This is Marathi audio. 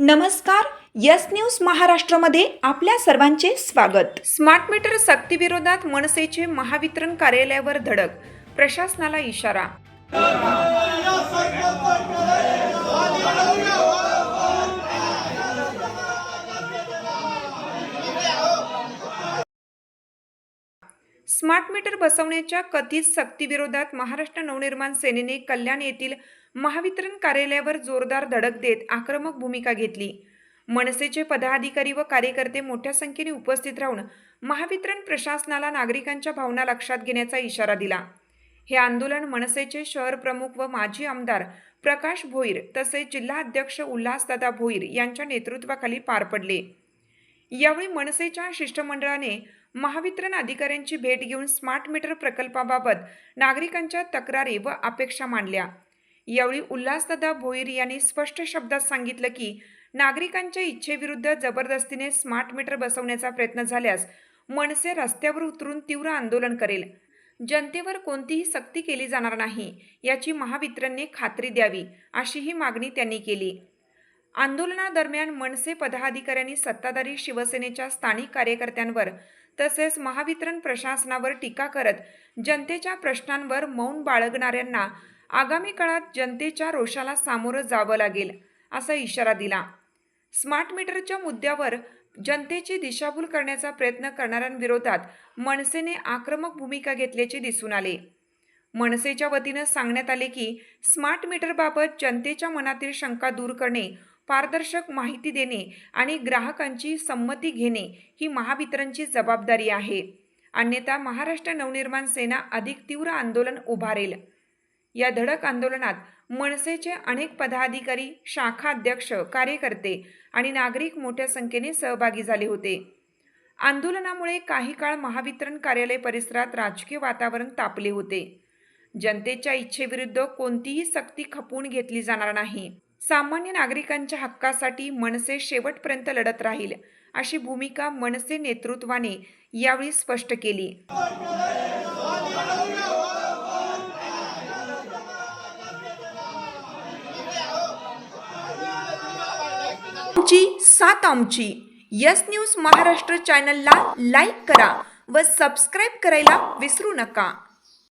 नमस्कार. यस न्यूज महाराष्ट्रामध्ये आपल्या सर्वांचे स्वागत. स्मार्ट मीटर सक्तीविरोधात मनसेचे महावितरण कार्यालयावर धडक, प्रशासनाला इशारा. स्मार्ट मीटर बसवण्याच्या कथित सक्तीविरोधात महाराष्ट्र नवनिर्माण सेनेने कल्याण येथील महावितरण कार्यालयावर जोरदार धडक देत आक्रमक भूमिका घेतली. मनसेचे पदाधिकारी व कार्यकर्ते मोठ्या संख्येने उपस्थित राहून महावितरण प्रशासनाला नागरिकांच्या भावना लक्षात घेण्याचा इशारा दिला. हे आंदोलन मनसेचे शहर प्रमुख व माजी आमदार प्रकाश भोईर तसेच जिल्हाध्यक्ष उल्हासदादा भोईर यांच्या नेतृत्वाखाली पार पडले. यावेळी मनसेच्या शिष्टमंडळाने महावितरण अधिकाऱ्यांची भेट घेऊन स्मार्ट मीटर प्रकल्पाबाबत नागरिकांच्या तक्रारी व अपेक्षा मांडल्या. यावेळी उल्हासदादा भोईर यांनी स्पष्ट शब्दात सांगितलं की नागरिकांच्या इच्छेविरुद्ध जबरदस्तीने स्मार्ट मीटर बसवण्याचा प्रयत्न झाल्यास मनसे रस्त्यावर उतरून तीव्र आंदोलन करेल. जनतेवर कोणतीही सक्ती केली जाणार नाही याची महावितरणने खात्री द्यावी अशीही मागणी त्यांनी केली. आंदोलनादरम्यान मनसे पदाधिकाऱ्यांनी सत्ताधारी शिवसेनेच्या स्थानिक कार्यकर्त्यांवर तसेच महावितरण प्रशासनावर टीका करत जनतेच्या प्रश्नांवर मौन बाळगणाऱ्यांना आगामी काळात जनतेच्या रोषाला सामोरं जावं लागेल असा इशारा दिला. स्मार्ट मीटरच्या मुद्द्यावर जनतेची दिशाभूल करण्याचा प्रयत्न करणाऱ्यांविरोधात मनसेने आक्रमक भूमिका घेतल्याचे दिसून आले. मनसेच्या वतीनं सांगण्यात आले की स्मार्ट मीटरबाबत जनतेच्या मनातील शंका दूर करणे, पारदर्शक माहिती देणे आणि ग्राहकांची संमती घेणे ही महावितरणची जबाबदारी आहे. अन्यथा महाराष्ट्र नवनिर्माण सेना अधिक तीव्र आंदोलन उभारेल. या धडक आंदोलनात मनसेचे अनेक पदाधिकारी, शाखा अध्यक्ष, कार्यकर्ते आणि नागरिक मोठ्या संख्येने सहभागी झाले होते. आंदोलनामुळे काही काळ महावितरण कार्यालय परिसरात राजकीय वातावरण तापले होते. जनतेच्या इच्छेविरुद्ध कोणतीही सक्ती खपवून घेतली जाणार नाही. सामान्य नागरिकांच्या हक्कासाठी मनसे शेवटपर्यंत लढत राहील अशी भूमिका मनसे नेतृत्वाने यावेळी स्पष्ट केली. साथ आमची यस न्यूज महाराष्ट्र चॅनलला लाईक करा व सबस्क्राईब करायला विसरू नका.